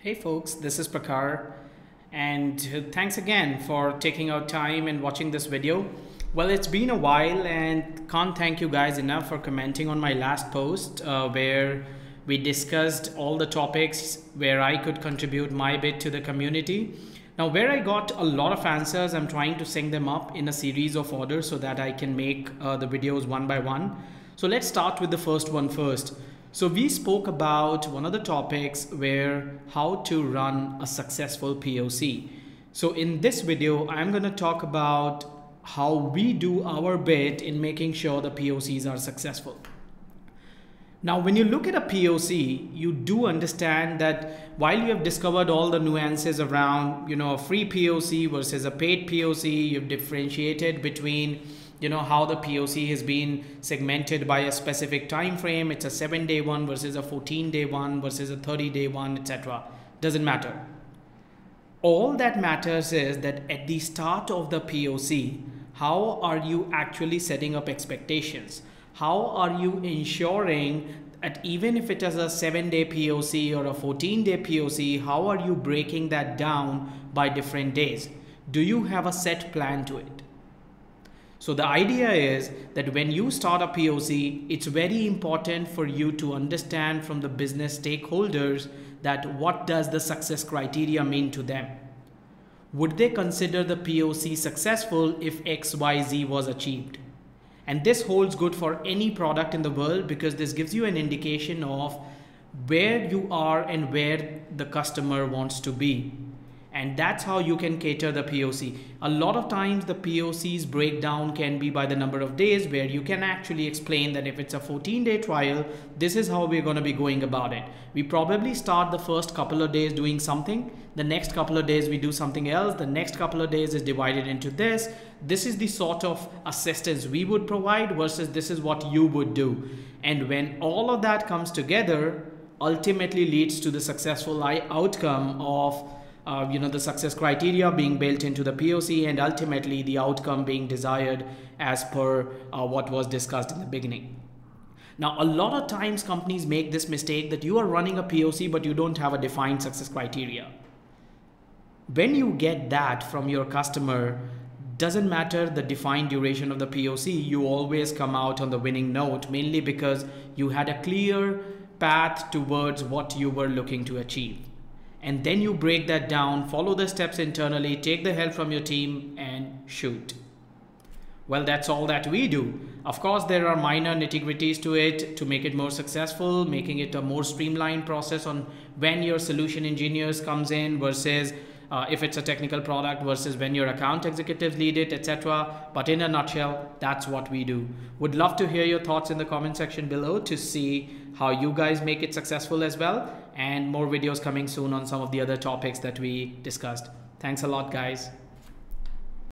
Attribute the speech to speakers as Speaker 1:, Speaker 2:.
Speaker 1: Hey folks, this is Prakar, and thanks again for taking out time and watching this video. Well, it's been a while and can't thank you guys enough for commenting on my last post where we discussed all the topics where I could contribute my bit to the community. Now, where I got a lot of answers, I'm trying to sync them up in a series of orders so that I can make the videos one by one. So let's start with the first one first. So we spoke about one of the topics where how to run a successful POC. So in this video, I'm going to talk about how we do our bit in making sure the POCs are successful. Now, when you look at a POC, you do understand that while you have discovered all the nuances around, a free POC versus a paid POC, you've differentiated between how the POC has been segmented by a specific time frame. It's a 7-day one versus a 14-day one versus a 30-day one, etc. Doesn't matter. All that matters is that at the start of the POC, how are you actually setting up expectations? How are you ensuring that even if it is a 7-day POC or a 14-day POC, how are you breaking that down by different days? Do you have a set plan to it? So the idea is that when you start a POC, it's very important for you to understand from the business stakeholders that what does the success criteria mean to them? Would they consider the POC successful if XYZ was achieved? And this holds good for any product in the world because this gives you an indication of where you are and where the customer wants to be. And that's how you can cater the POC. A lot of times the POC's breakdown can be by the number of days where you can actually explain that if it's a 14-day trial, this is how we're going to be going about it. We probably start the first couple of days doing something. The next couple of days we do something else. The next couple of days is divided into this. This is the sort of assistance we would provide versus this is what you would do. And when all of that comes together, ultimately leads to the successful outcome of the success criteria being built into the POC and ultimately the outcome being desired as per what was discussed in the beginning. Now, a lot of times companies make this mistake that you are running a POC but you don't have a defined success criteria. When you get that from your customer, doesn't matter the defined duration of the POC, you always come out on the winning note, mainly because you had a clear path towards what you were looking to achieve. And then you break that down, follow the steps internally, take the help from your team and shoot. Well, that's all that we do. Of course, there are minor nitty-gritties to it to make it more successful, making it a more streamlined process on when your solution engineers comes in versus if it's a technical product versus when your account executives lead it, etc. But in a nutshell, that's what we do. Would love to hear your thoughts in the comment section below to see how you guys make it successful as well, and more videos coming soon on some of the other topics that we discussed. Thanks a lot, guys.